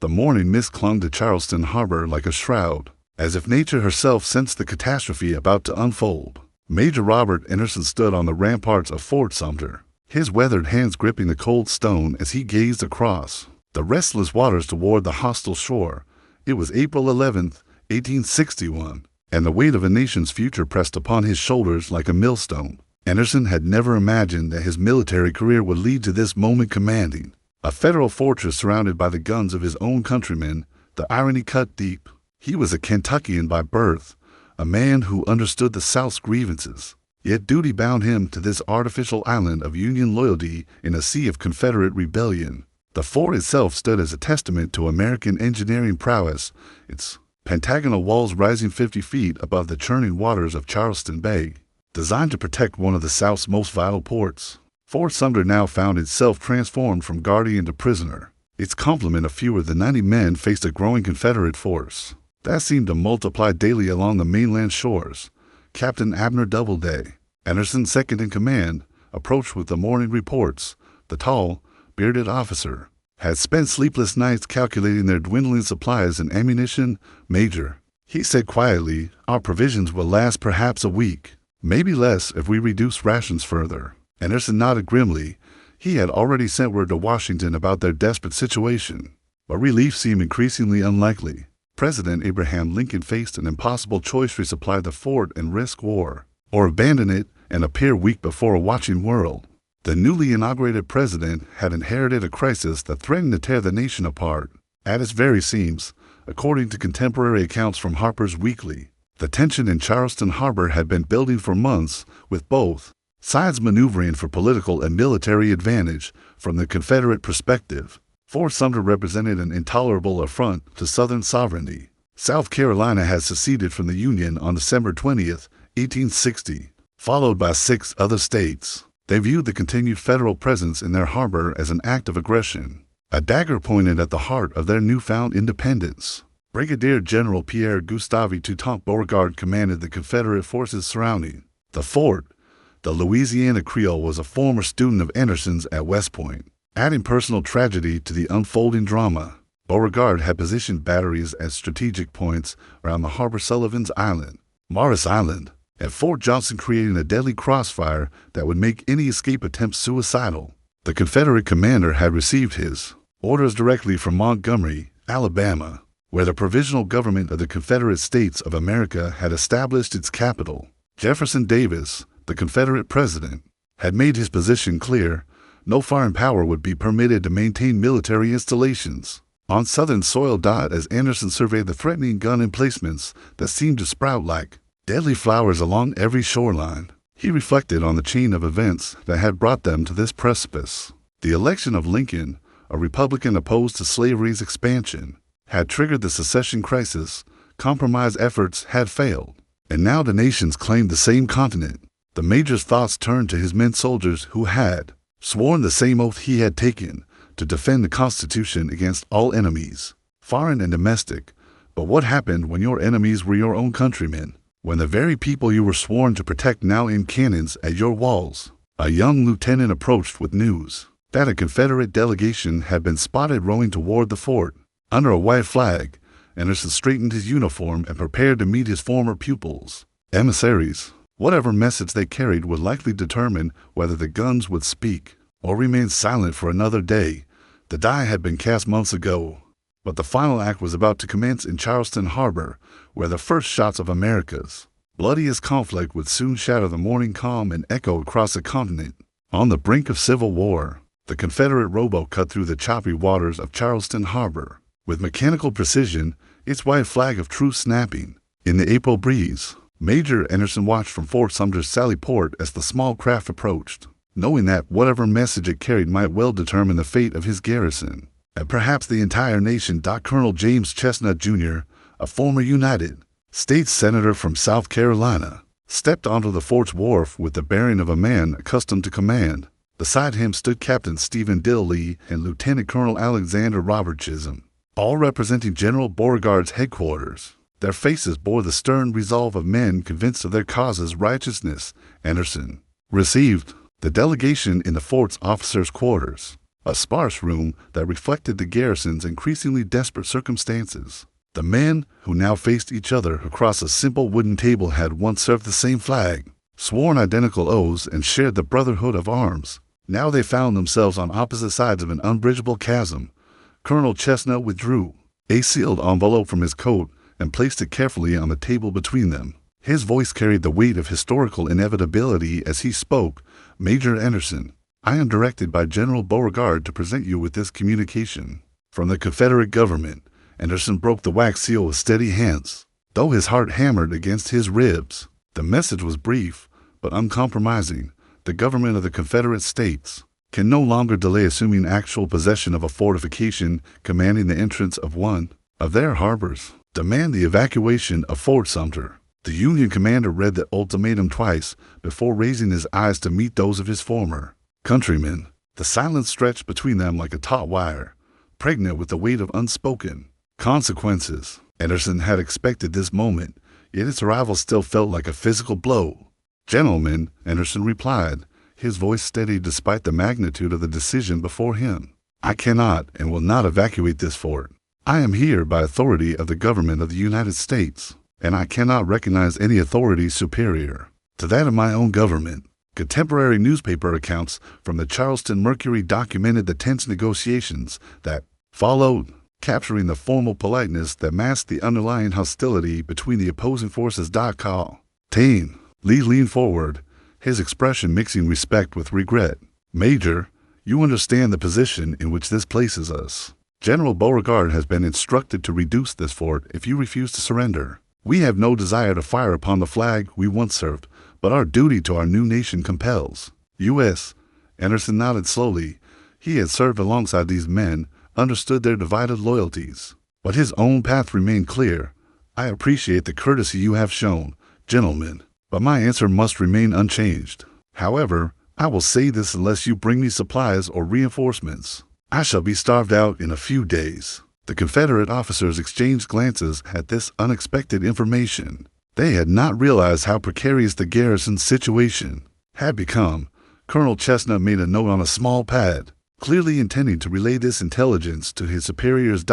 The morning mist clung to Charleston harbor like a shroud, as if nature herself sensed the catastrophe about to unfold. Major Robert Anderson stood on the ramparts of Fort Sumter, his weathered hands gripping the cold stone as he gazed across the restless waters toward the hostile shore. It was April 11th, 1861, and the weight of a nation's future pressed upon his shoulders like a millstone. Anderson had never imagined that his military career would lead to this moment. Commanding a federal fortress surrounded by the guns of his own countrymen, the irony cut deep. He was a Kentuckian by birth, a man who understood the South's grievances, yet duty bound him to this artificial island of Union loyalty in a sea of Confederate rebellion. The fort itself stood as a testament to American engineering prowess, its pentagonal walls rising 50 feet above the churning waters of Charleston Bay. Designed to protect one of the South's most vital ports, Fort Sumter now found itself transformed from guardian to prisoner. Its complement of fewer than 90 men faced a growing Confederate force that seemed to multiply daily along the mainland shores. Captain Abner Doubleday, Anderson's second in command, approached with the morning reports. The tall, bearded officer had spent sleepless nights calculating their dwindling supplies and ammunition. "Major," he said quietly, "our provisions will last perhaps a week. Maybe less if we reduce rations further." Anderson nodded grimly. He had already sent word to Washington about their desperate situation, but relief seemed increasingly unlikely. President Abraham Lincoln faced an impossible choice: resupply the fort and risk war, or abandon it and appear weak before a watching world. The newly inaugurated president had inherited a crisis that threatened to tear the nation apart at its very seams. According to contemporary accounts from Harper's Weekly, the tension in Charleston harbor had been building for months, with both sides maneuvering for political and military advantage. From the Confederate perspective, Fort Sumter represented an intolerable affront to Southern sovereignty. South Carolina had seceded from the Union on December 20th, 1860, followed by 6 other states. They viewed the continued federal presence in their harbor as an act of aggression, a dagger pointed at the heart of their newfound independence. Brigadier General Pierre Gustave Toutant Beauregard commanded the Confederate forces surrounding the fort. The Louisiana Creole was a former student of Anderson's at West Point. Adding personal tragedy to the unfolding drama, Beauregard had positioned batteries at strategic points around the harbor: Sullivan's Island, Morris Island, and Fort Johnson, creating a deadly crossfire that would make any escape attempt suicidal. The Confederate commander had received his orders directly from Montgomery, Alabama, where the provisional government of the Confederate States of America had established its capital. Jefferson Davis, the Confederate president, had made his position clear: no foreign power would be permitted to maintain military installations on Southern soil. As Anderson surveyed the threatening gun emplacements that seemed to sprout like deadly flowers along every shoreline, he reflected on the chain of events that had brought them to this precipice. The election of Lincoln, a Republican opposed to slavery's expansion, had triggered the secession crisis. Compromise efforts had failed, and now the nations claimed the same continent. The major's thoughts turned to his men soldiers who had sworn the same oath he had taken to defend the Constitution against all enemies, foreign and domestic. But what happened when your enemies were your own countrymen? When the very people you were sworn to protect now aimed cannons at your walls? A young lieutenant approached with news that a Confederate delegation had been spotted rowing toward the fort under a white flag. Anderson straightened his uniform and prepared to meet his former pupils. Emissaries. Whatever message they carried would likely determine whether the guns would speak or remain silent for another day. The die had been cast months ago, but the final act was about to commence in Charleston harbor, where the first shots of America's bloodiest conflict would soon shatter the morning calm and echo across the continent. On the brink of civil war, the Confederate rowboat cut through the choppy waters of Charleston harbor, with mechanical precision, its white flag of truce snapping in the April breeze. Major Anderson watched from Fort Sumter's Sally Port as the small craft approached, knowing that whatever message it carried might well determine the fate of his garrison, and perhaps the entire nation. Colonel James Chestnut, Jr., a former United States Senator from South Carolina, stepped onto the fort's wharf with the bearing of a man accustomed to command. Beside him stood Captain Stephen Dill Lee and Lieutenant Colonel Alexander Robert Chisholm, all representing General Beauregard's headquarters. Their faces bore the stern resolve of men convinced of their cause's righteousness. Anderson received the delegation in the fort's officers' quarters. a sparse room that reflected the garrison's increasingly desperate circumstances. The men, who now faced each other across a simple wooden table, had once served the same flag, sworn identical oaths, and shared the brotherhood of arms. Now they found themselves on opposite sides of an unbridgeable chasm. Colonel Chestnut withdrew a sealed envelope from his coat and placed it carefully on the table between them. His voice carried the weight of historical inevitability as he spoke. "Major Anderson, I am directed by General Beauregard to present you with this communication from the Confederate government." Anderson broke the wax seal with steady hands, though his heart hammered against his ribs. The message was brief, but uncompromising. The government of the Confederate States can no longer delay assuming actual possession of a fortification commanding the entrance of one of their harbors. Demand the evacuation of Fort Sumter. The Union commander read the ultimatum twice before raising his eyes to meet those of his former countrymen. The silence stretched between them like a taut wire, pregnant with the weight of unspoken consequences. Anderson had expected this moment, yet its arrival still felt like a physical blow. "Gentlemen," Anderson replied, his voice steady despite the magnitude of the decision before him, "I cannot and will not evacuate this fort. I am here by authority of the government of the United States, and I cannot recognize any authority superior to that of my own government." Contemporary newspaper accounts from the Charleston Mercury documented the tense negotiations that followed, capturing the formal politeness that masked the underlying hostility between the opposing forces. Call Tane. Lee leaned forward, his expression mixing respect with regret. "Major, you understand the position in which this places us. General Beauregard has been instructed to reduce this fort if you refuse to surrender. We have no desire to fire upon the flag we once served, but our duty to our new nation compels. U.S. Anderson nodded slowly. He had served alongside these men, understood their divided loyalties, but his own path remained clear. "I appreciate the courtesy you have shown, gentlemen, but my answer must remain unchanged. However, I will say this: unless you bring me supplies or reinforcements, I shall be starved out in a few days." The Confederate officers exchanged glances at this unexpected information. They had not realized how precarious the garrison's situation had become. Colonel Chestnut made a note on a small pad, clearly intending to relay this intelligence to his superiors.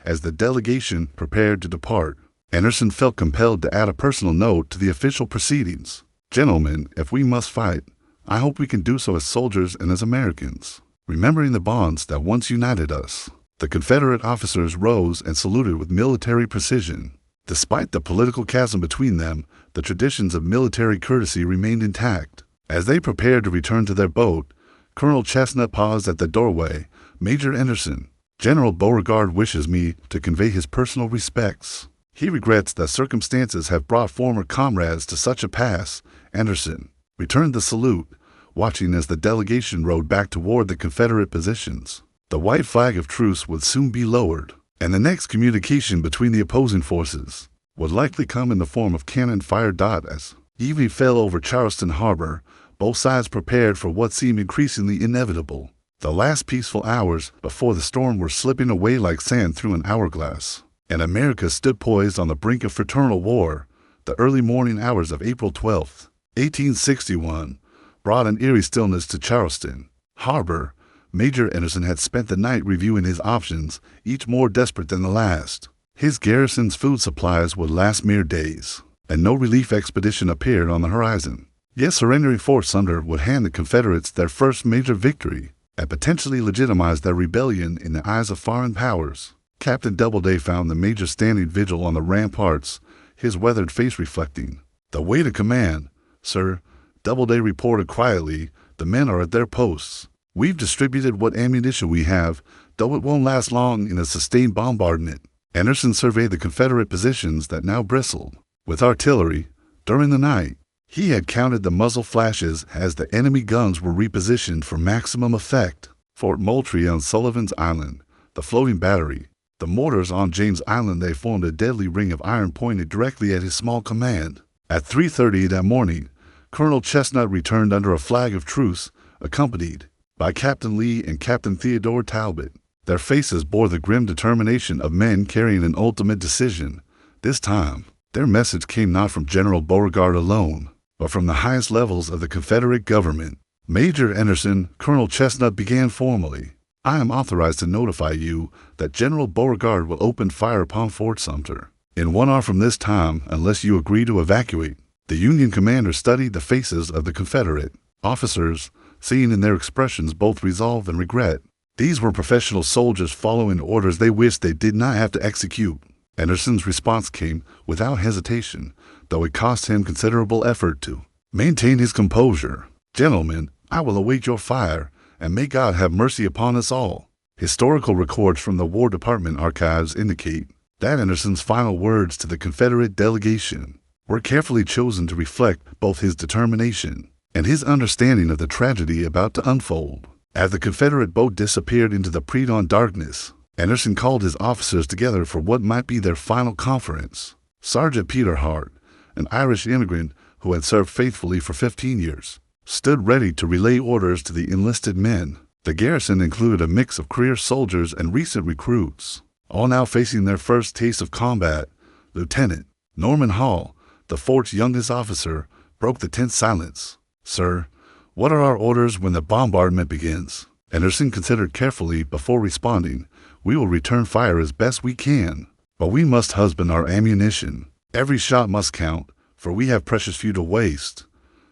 As the delegation prepared to depart, Anderson felt compelled to add a personal note to the official proceedings. "Gentlemen, if we must fight, I hope we can do so as soldiers and as Americans, remembering the bonds that once united us." The Confederate officers rose and saluted with military precision. Despite the political chasm between them, the traditions of military courtesy remained intact. As they prepared to return to their boat, Colonel Chestnut paused at the doorway. "Major Anderson, General Beauregard wishes me to convey his personal respects. He regrets that circumstances have brought former comrades to such a pass." Anderson returned the salute, watching as the delegation rode back toward the Confederate positions. The white flag of truce would soon be lowered, and the next communication between the opposing forces would likely come in the form of cannon fire. As evening fell over Charleston harbor, both sides prepared for what seemed increasingly inevitable. The last peaceful hours before the storm were slipping away like sand through an hourglass, and America stood poised on the brink of fraternal war. The early morning hours of April 12, 1861, brought an eerie stillness to Charleston harbor. Major Anderson had spent the night reviewing his options, each more desperate than the last. His garrison's food supplies would last mere days, and no relief expedition appeared on the horizon. Yet surrendering Fort Sumter would hand the Confederates their first major victory, and potentially legitimize their rebellion in the eyes of foreign powers. Captain Doubleday found the major standing vigil on the ramparts, his weathered face reflecting the weight of command. "Sir," Doubleday reported quietly, "the men are at their posts. We've distributed what ammunition we have, though it won't last long in a sustained bombardment." Anderson surveyed the Confederate positions that now bristled with artillery. During the night, he had counted the muzzle flashes as the enemy guns were repositioned for maximum effect. Fort Moultrie on Sullivan's Island, the floating battery, the mortars on James Island, they formed a deadly ring of iron pointed directly at his small command. At 3:30 that morning, Colonel Chestnut returned under a flag of truce, accompanied by Captain Lee and Captain Theodore Talbot. Their faces bore the grim determination of men carrying an ultimate decision. This time, their message came not from General Beauregard alone, but from the highest levels of the Confederate government. "Major Anderson," Colonel Chestnut began formally, I am authorized to notify you that General Beauregard will open fire upon Fort Sumter in 1 hour from this time unless you agree to evacuate." The Union commander studied the faces of the Confederate officers, seeing in their expressions both resolve and regret. These were professional soldiers following orders they wished they did not have to execute. Anderson's response came without hesitation, though it cost him considerable effort to maintain his composure. "Gentlemen, I will await your fire, and may God have mercy upon us all." Historical records from the War Department archives indicate that Anderson's final words to the Confederate delegation were carefully chosen to reflect both his determination and his understanding of the tragedy about to unfold. As the Confederate boat disappeared into the pre-dawn darkness, Anderson called his officers together for what might be their final conference. Sergeant Peter Hart, an Irish immigrant who had served faithfully for 15 years, stood ready to relay orders to the enlisted men. The garrison included a mix of career soldiers and recent recruits, all now facing their first taste of combat. Lieutenant Norman Hall, the fort's youngest officer, broke the tense silence. "Sir, what are our orders when the bombardment begins?" Anderson considered carefully before responding. "We will return fire as best we can, but we must husband our ammunition. Every shot must count, for we have precious few to waste."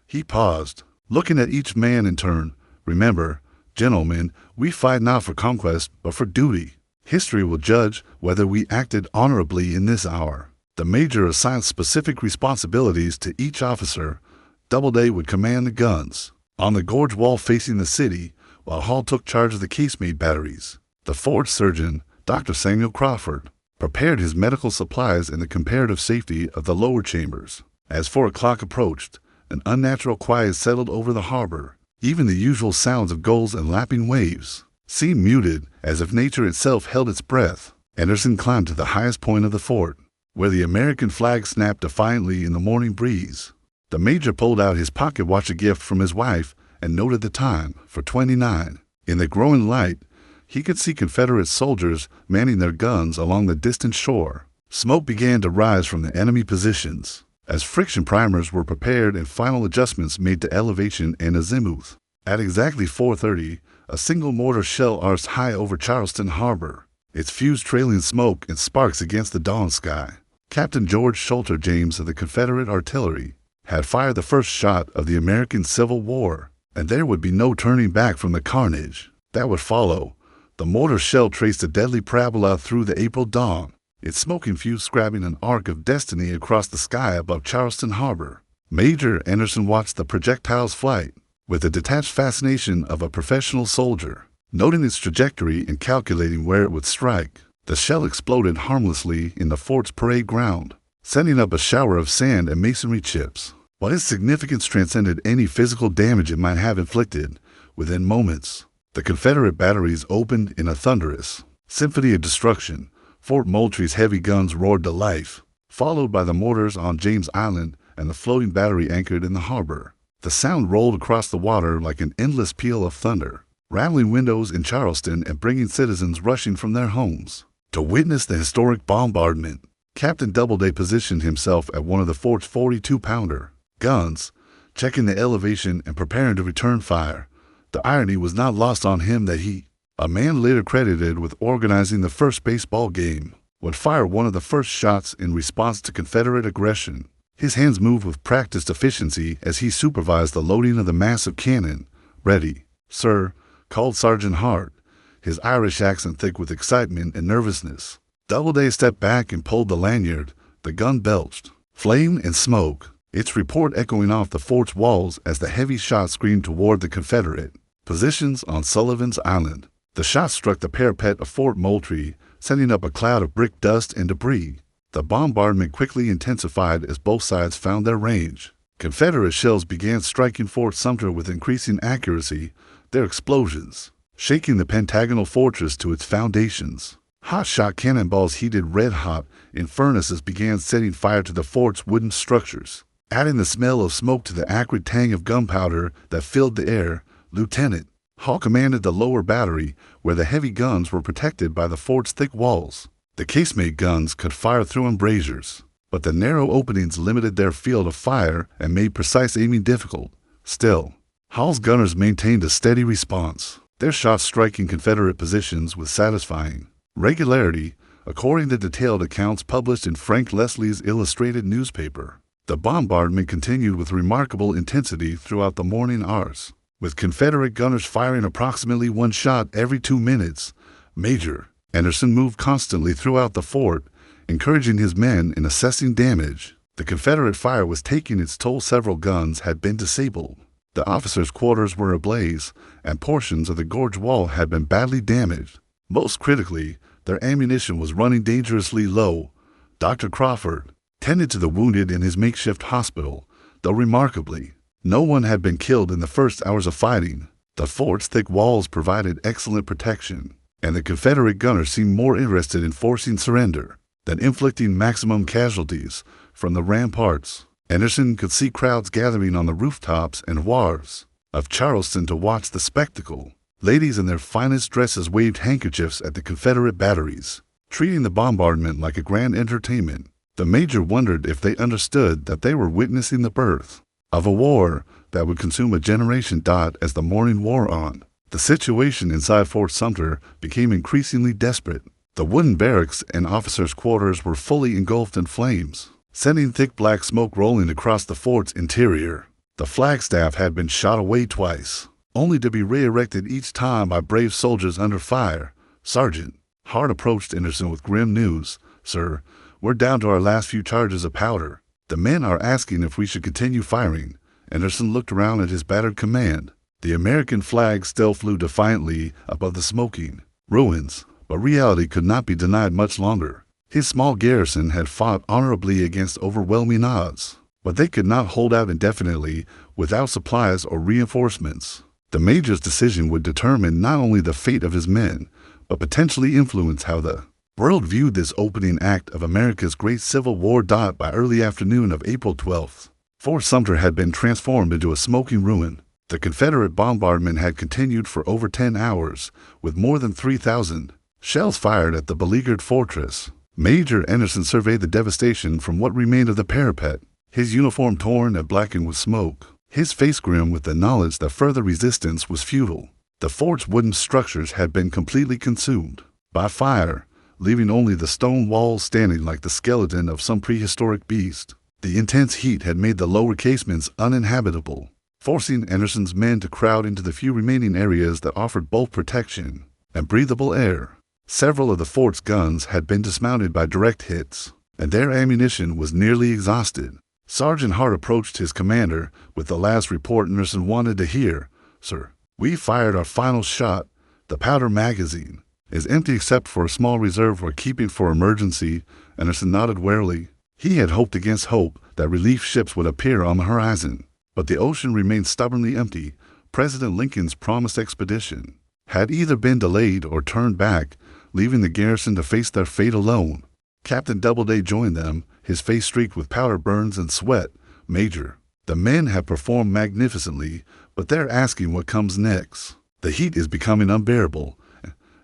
He paused, looking at each man in turn. "Remember, gentlemen, we fight not for conquest, but for duty. History will judge whether we acted honorably in this hour." The major assigned specific responsibilities to each officer. Doubleday would command the guns on the gorge wall facing the city, while Hall took charge of the casemate batteries. The fort surgeon, Dr. Samuel Crawford, prepared his medical supplies in the comparative safety of the lower chambers. As 4 o'clock approached, an unnatural quiet settled over the harbor. Even the usual sounds of gulls and lapping waves seemed muted, as if nature itself held its breath. Anderson climbed to the highest point of the fort, where the American flag snapped defiantly in the morning breeze. The major pulled out his pocket watch, a gift from his wife, and noted the time, 4:29. In the growing light, he could see Confederate soldiers manning their guns along the distant shore. Smoke began to rise from the enemy positions as friction primers were prepared and final adjustments made to elevation and azimuth. At exactly 4:30, a single mortar shell arced high over Charleston harbor, its fuse trailing smoke and sparks against the dawn sky. Captain George Sumter James of the Confederate artillery had fired the first shot of the American Civil War, and there would be no turning back from the carnage that would follow. The mortar shell traced a deadly parabola through the April dawn, its smoking fuse scribing an arc of destiny across the sky above Charleston harbor. Major Anderson watched the projectile's flight with the detached fascination of a professional soldier, noting its trajectory and calculating where it would strike. The shell exploded harmlessly in the fort's parade ground, sending up a shower of sand and masonry chips. But its significance transcended any physical damage it might have inflicted. Within moments, the Confederate batteries opened in a thunderous symphony of destruction. Fort Moultrie's heavy guns roared to life, followed by the mortars on James Island and the floating battery anchored in the harbor. The sound rolled across the water like an endless peal of thunder, rattling windows in Charleston and bringing citizens rushing from their homes to witness the historic bombardment. Captain Doubleday positioned himself at one of the fort's 42-pounder guns, checking the elevation and preparing to return fire. The irony was not lost on him that he, a man later credited with organizing the first baseball game, would fire one of the first shots in response to Confederate aggression. His hands moved with practiced efficiency as he supervised the loading of the massive cannon. "Ready, sir," called Sergeant Hart, his Irish accent thick with excitement and nervousness. Doubleday stepped back and pulled the lanyard. The gun belched flame and smoke, its report echoing off the fort's walls as the heavy shot screamed toward the Confederate positions on Sullivan's Island. The shot struck the parapet of Fort Moultrie, sending up a cloud of brick dust and debris. The bombardment quickly intensified as both sides found their range. Confederate shells began striking Fort Sumter with increasing accuracy, their explosions shaking the pentagonal fortress to its foundations. Hot-shot cannonballs heated red-hot in furnaces began setting fire to the fort's wooden structures, adding the smell of smoke to the acrid tang of gunpowder that filled the air. Lieutenant Hall commanded the lower battery, where the heavy guns were protected by the fort's thick walls. The casemate guns could fire through embrasures, but the narrow openings limited their field of fire and made precise aiming difficult. Still, Hall's gunners maintained a steady response. their shots striking Confederate positions with satisfying regularity, according to detailed accounts published in Frank Leslie's illustrated newspaper. The bombardment continued with remarkable intensity throughout the morning hours, with Confederate gunners firing approximately one shot every 2 minutes. Major Anderson moved constantly throughout the fort, encouraging his men in assessing damage. The Confederate fire was taking its toll. Several guns had been disabled. The officers' quarters were ablaze, and portions of the gorge wall had been badly damaged. Most critically, their ammunition was running dangerously low. Dr. Crawford tended to the wounded in his makeshift hospital, though remarkably, no one had been killed in the first hours of fighting. The fort's thick walls provided excellent protection, and the Confederate gunners seemed more interested in forcing surrender than inflicting maximum casualties from the ramparts. Anderson could see crowds gathering on the rooftops and wharves of Charleston to watch the spectacle. Ladies in their finest dresses waved handkerchiefs at the Confederate batteries, treating the bombardment like a grand entertainment. The major wondered if they understood that they were witnessing the birth of a war that would consume a generation. As the morning wore on, the situation inside Fort Sumter became increasingly desperate. The wooden barracks and officers' quarters were fully engulfed in flames, sending thick black smoke rolling across the fort's interior. The flagstaff had been shot away twice, only to be re-erected each time by brave soldiers under fire. Sergeant Hart approached Anderson with grim news. "Sir, we're down to our last few charges of powder. The men are asking if we should continue firing." Anderson looked around at his battered command. The American flag still flew defiantly above the smoking ruins, but reality could not be denied much longer. His small garrison had fought honorably against overwhelming odds, but they could not hold out indefinitely without supplies or reinforcements. The major's decision would determine not only the fate of his men, but potentially influence how the world viewed this opening act of America's great Civil War. By early afternoon of April 12th, Fort Sumter had been transformed into a smoking ruin. The Confederate bombardment had continued for over 10 hours, with more than 3,000 shells fired at the beleaguered fortress. Major Anderson surveyed the devastation from what remained of the parapet, his uniform torn and blackened with smoke, his face grim with the knowledge that further resistance was futile. The fort's wooden structures had been completely consumed by fire, leaving only the stone walls standing like the skeleton of some prehistoric beast. The intense heat had made the lower casements uninhabitable, forcing Anderson's men to crowd into the few remaining areas that offered both protection and breathable air. Several of the fort's guns had been dismounted by direct hits, and their ammunition was nearly exhausted. Sergeant Hart approached his commander with the last report Anderson wanted to hear. "Sir, we fired our final shot. The powder magazine is empty except for a small reserve we're keeping for emergency." Anderson nodded wearily. He had hoped against hope that relief ships would appear on the horizon, but the ocean remained stubbornly empty. President Lincoln's promised expedition had either been delayed or turned back, leaving the garrison to face their fate alone. Captain Doubleday joined them, his face streaked with powder burns and sweat. "Major, the men have performed magnificently, but they're asking what comes next. The heat is becoming unbearable,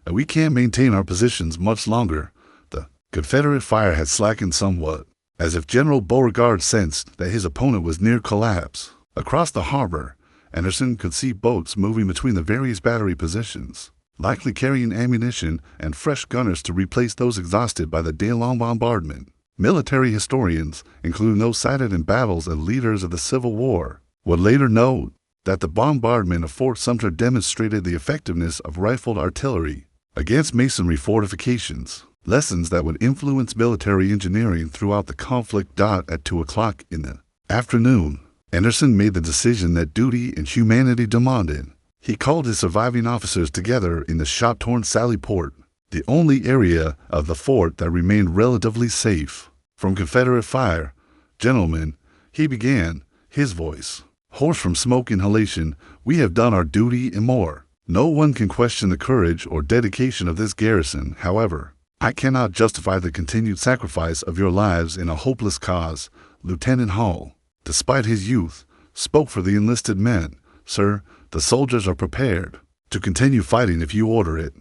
and we can't maintain our positions much longer." The Confederate fire had slackened somewhat, as if General Beauregard sensed that his opponent was near collapse. Across the harbor, Anderson could see boats moving between the various battery positions, likely carrying ammunition and fresh gunners to replace those exhausted by the day-long bombardment. Military historians, including those cited in battles and leaders of the Civil War, would later note that the bombardment of Fort Sumter demonstrated the effectiveness of rifled artillery against masonry fortifications, lessons that would influence military engineering throughout the conflict. At 2 o'clock in the afternoon, Anderson made the decision that duty and humanity demanded. He called his surviving officers together in the shot-torn Sally Port, the only area of the fort that remained relatively safe from Confederate fire. "Gentlemen," he began, his voice hoarse from smoke inhalation, "we have done our duty and more. No one can question the courage or dedication of this garrison. However, I cannot justify the continued sacrifice of your lives in a hopeless cause." Lieutenant Hall, despite his youth, spoke for the enlisted men. "Sir, the soldiers are prepared to continue fighting if you order it.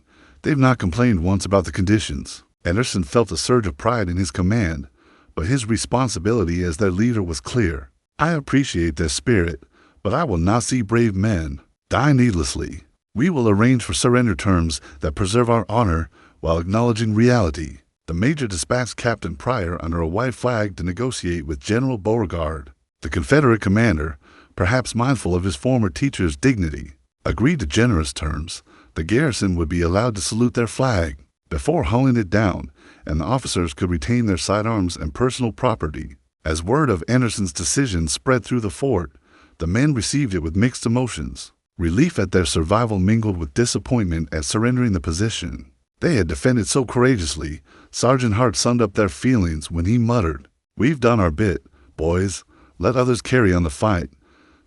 They've not complained once about the conditions." Anderson felt a surge of pride in his command, but his responsibility as their leader was clear. "I appreciate their spirit, but I will not see brave men die needlessly." We will arrange for surrender terms that preserve our honor while acknowledging reality. The Major dispatched Captain Pryor under a white flag to negotiate with General Beauregard. The Confederate commander, perhaps mindful of his former teacher's dignity, agreed to generous terms. The garrison would be allowed to salute their flag before hauling it down, and the officers could retain their sidearms and personal property. As word of Anderson's decision spread through the fort, the men received it with mixed emotions. Relief at their survival mingled with disappointment at surrendering the position. They had defended so courageously. Sergeant Hart summed up their feelings when he muttered, "We've done our bit, boys. Let others carry on the fight."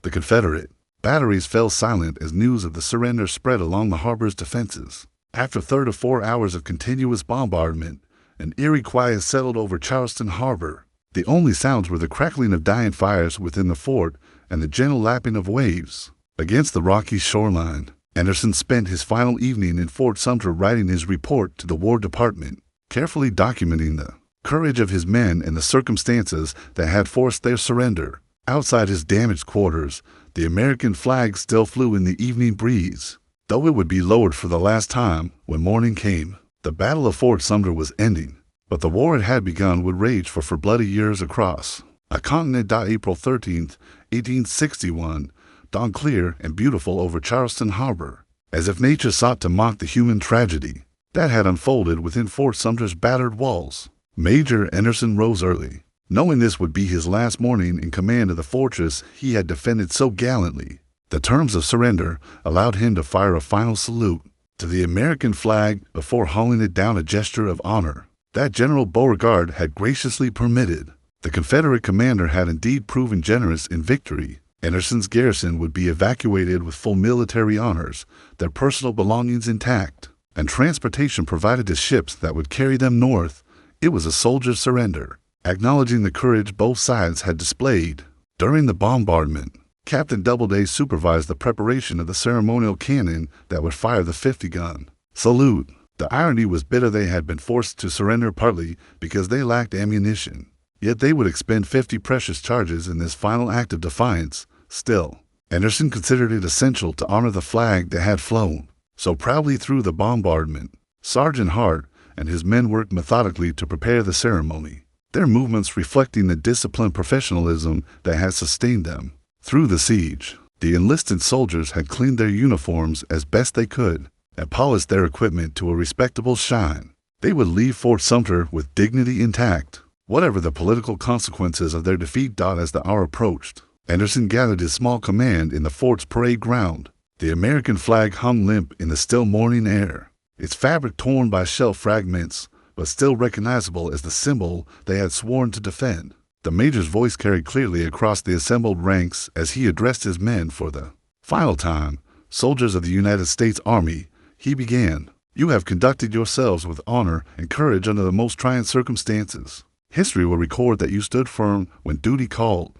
The Confederate batteries fell silent as news of the surrender spread along the harbor's defenses. After 3 to 4 hours of continuous bombardment, an eerie quiet settled over Charleston harbor. The only sounds were the crackling of dying fires within the fort and the gentle lapping of waves against the rocky shoreline. Anderson spent his final evening in Fort Sumter writing his report to the War Department, carefully documenting the courage of his men and the circumstances that had forced their surrender. Outside his damaged quarters, the American flag still flew in the evening breeze, though it would be lowered for the last time when morning came. The Battle of Fort Sumter was ending, but the war it had begun would rage for bloody years across a continent. April 13th, 1861, dawned clear and beautiful over Charleston harbor, as if nature sought to mock the human tragedy that had unfolded within Fort Sumter's battered walls. Major Anderson rose early, knowing this would be his last morning in command of the fortress he had defended so gallantly. The terms of surrender allowed him to fire a final salute to the American flag before hauling it down, a gesture of honor that General Beauregard had graciously permitted. The Confederate commander had indeed proven generous in victory. Anderson's garrison would be evacuated with full military honors, their personal belongings intact, and transportation provided to ships that would carry them north. It was a soldier's surrender, acknowledging the courage both sides had displayed. During the bombardment, Captain Doubleday supervised the preparation of the ceremonial cannon that would fire the 50-gun salute. The irony was bitter. They had been forced to surrender partly because they lacked ammunition, yet they would expend 50 precious charges in this final act of defiance. Still, Anderson considered it essential to honor the flag that had flown so proudly through the bombardment. Sergeant Hart and his men worked methodically to prepare the ceremony, their movements reflecting the disciplined professionalism that had sustained them through the siege. The enlisted soldiers had cleaned their uniforms as best they could and polished their equipment to a respectable shine. They would leave Fort Sumter with dignity intact, whatever the political consequences of their defeat. As the hour approached, Anderson gathered his small command in the fort's parade ground. The American flag hung limp in the still morning air, its fabric torn by shell fragments, but still recognizable as the symbol they had sworn to defend. The major's voice carried clearly across the assembled ranks as he addressed his men for the final time. "Soldiers of the United States Army," he began, "you have conducted yourselves with honor and courage under the most trying circumstances. History will record that you stood firm when duty called,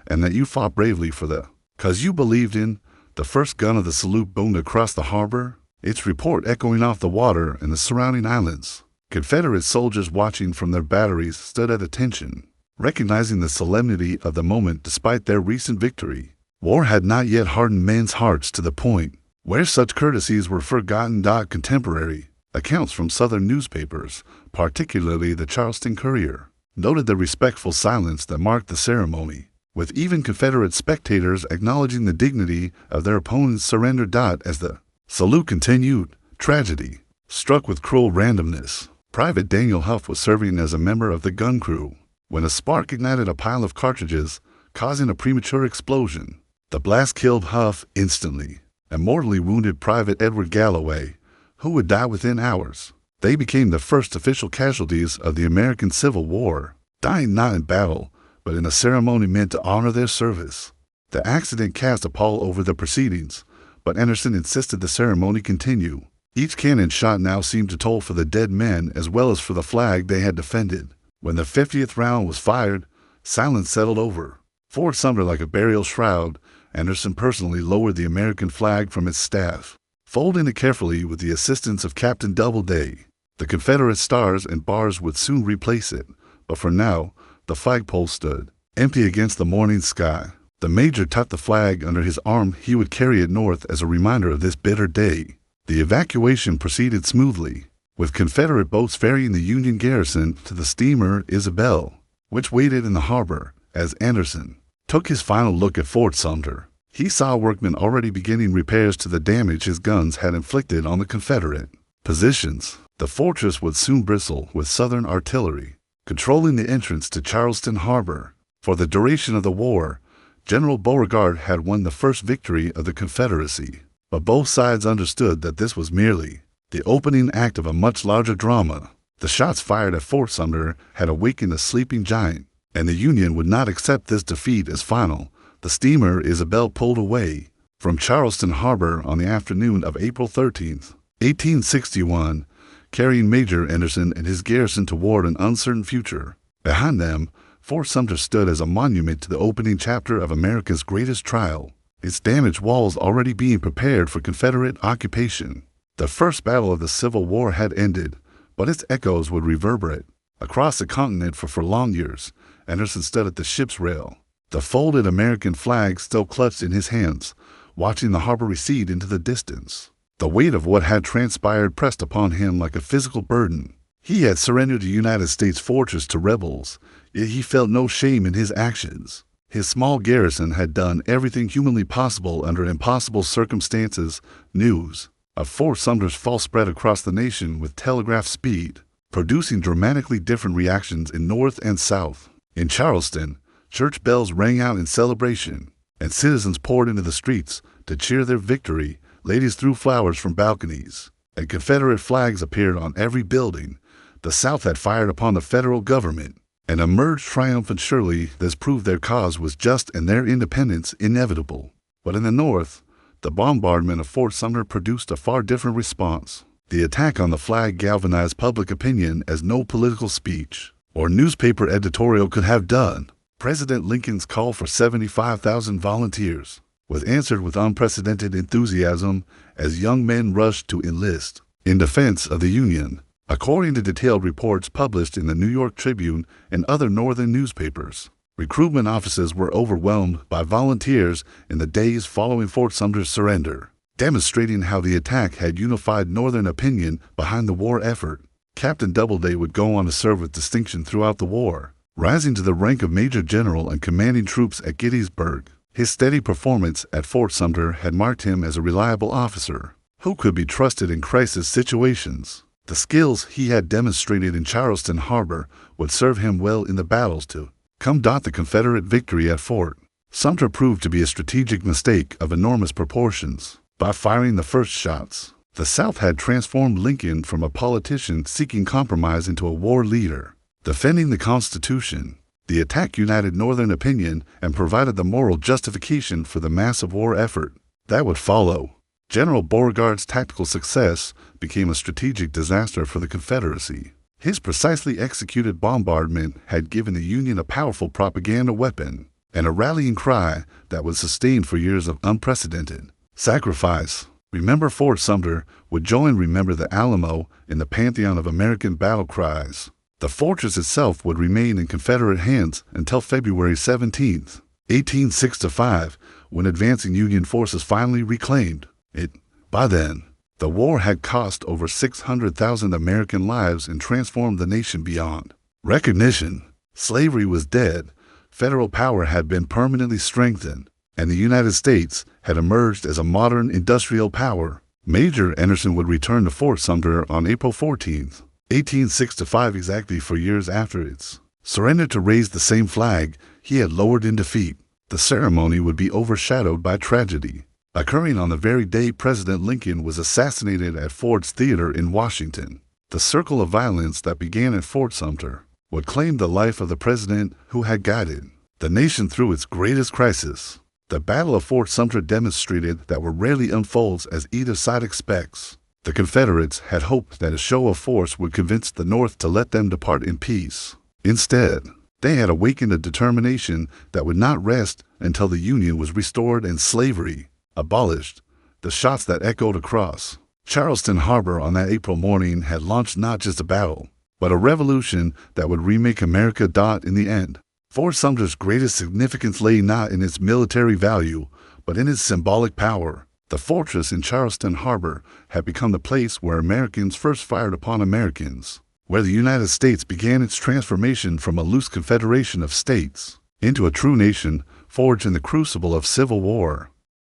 and that you fought bravely for the cause you believed in." The first gun of the salute boomed across the harbor, its report echoing off the water and the surrounding islands. Confederate soldiers watching from their batteries stood at attention, recognizing the solemnity of the moment despite their recent victory. War had not yet hardened men's hearts to the point where such courtesies were forgotten. Contemporary accounts from Southern newspapers, particularly the Charleston Courier, noted the respectful silence that marked the ceremony, with even Confederate spectators acknowledging the dignity of their opponent's surrender. As the salute continued, tragedy struck with cruel randomness. Private Daniel Huff was serving as a member of the gun crew when a spark ignited a pile of cartridges, causing a premature explosion. The blast killed Huff instantly and mortally wounded Private Edward Galloway, who would die within hours. They became the first official casualties of the American Civil War, dying not in battle, but in a ceremony meant to honor their service. The accident cast a pall over the proceedings, but Anderson insisted the ceremony continue. Each cannon shot now seemed to toll for the dead men as well as for the flag they had defended. When the 50th round was fired, silence settled over Fort Sumter like a burial shroud. Anderson personally lowered the American flag from its staff, folding it carefully with the assistance of Captain Doubleday. The Confederate stars and bars would soon replace it, but for now, the flagpole stood empty against the morning sky. The major tucked the flag under his arm. He would carry it north as a reminder of this bitter day. The evacuation proceeded smoothly, with Confederate boats ferrying the Union garrison to the steamer Isabel, which waited in the harbor. As Anderson took his final look at Fort Sumter, he saw workmen already beginning repairs to the damage his guns had inflicted on the Confederate positions. The fortress would soon bristle with Southern artillery, controlling the entrance to Charleston harbor. For the duration of the war, General Beauregard had won the first victory of the Confederacy, but both sides understood that this was merely the opening act of a much larger drama. The shots fired at Fort Sumter had awakened a sleeping giant, and the Union would not accept this defeat as final. The steamer Isabel pulled away from Charleston harbor on the afternoon of April 13, 1861, carrying Major Anderson and his garrison toward an uncertain future. Behind them, Fort Sumter stood as a monument to the opening chapter of America's greatest trial, its damaged walls already being prepared for Confederate occupation. The first battle of the Civil War had ended, but its echoes would reverberate across the continent for long years. Anderson stood at the ship's rail, the folded American flag still clutched in his hands, watching the harbor recede into the distance. The weight of what had transpired pressed upon him like a physical burden. He had surrendered the United States fortress to rebels, yet he felt no shame in his actions. His small garrison had done everything humanly possible under impossible circumstances. News of Fort Sumter's fall spread across the nation with telegraph speed, producing dramatically different reactions in North and South. In Charleston, church bells rang out in celebration, and citizens poured into the streets to cheer their victory. Ladies threw flowers from balconies, and Confederate flags appeared on every building. The South had fired upon the federal government and emerged triumphant. Surely this proved their cause was just and their independence inevitable. But in the North, the bombardment of Fort Sumter produced a far different response. The attack on the flag galvanized public opinion as no political speech or newspaper editorial could have done. President Lincoln's call for 75,000 volunteers was answered with unprecedented enthusiasm as young men rushed to enlist in defense of the Union. According to detailed reports published in the New York Tribune and other northern newspapers, recruitment offices were overwhelmed by volunteers in the days following Fort Sumter's surrender, demonstrating how the attack had unified Northern opinion behind the war effort. Captain Doubleday would go on to serve with distinction throughout the war, rising to the rank of Major General and commanding troops at Gettysburg. His steady performance at Fort Sumter had marked him as a reliable officer who could be trusted in crisis situations. The skills he had demonstrated in Charleston harbor would serve him well in the battles to come. The Confederate victory at Fort Sumter proved to be a strategic mistake of enormous proportions. By firing the first shots, the South had transformed Lincoln from a politician seeking compromise into a war leader defending the Constitution. The attack united Northern opinion and provided the moral justification for the massive war effort that would follow. General Beauregard's tactical success became a strategic disaster for the Confederacy. His precisely executed bombardment had given the Union a powerful propaganda weapon and a rallying cry that was sustained for years of unprecedented sacrifice. Remember Fort Sumter would join Remember the Alamo in the pantheon of American battle cries. The fortress itself would remain in Confederate hands until February 17, 1865, when advancing Union forces finally reclaimed it. By then, the war had cost over 600,000 American lives and transformed the nation beyond recognition. Slavery was dead, federal power had been permanently strengthened, and the United States had emerged as a modern industrial power. Major Anderson would return to Fort Sumter on April 14, 1865, exactly 4 years after its surrender, to raise the same flag he had lowered in defeat. The ceremony would be overshadowed by tragedy, occurring on the very day President Lincoln was assassinated at Ford's Theater in Washington. The circle of violence that began at Fort Sumter would claim the life of the president who had guided the nation through its greatest crisis. The Battle of Fort Sumter demonstrated that what rarely unfolds as either side expects. The Confederates had hoped that a show of force would convince the North to let them depart in peace. Instead, they had awakened a determination that would not rest until the Union was restored and slavery abolished. The shots that echoed across Charleston harbor on that April morning had launched not just a battle, but a revolution that would remake America. In the end, Fort Sumter's greatest significance lay not in its military value, but in its symbolic power. The fortress in Charleston Harbor had become the place where Americans first fired upon Americans, where the United States began its transformation from a loose confederation of states into a true nation forged in the crucible of civil war.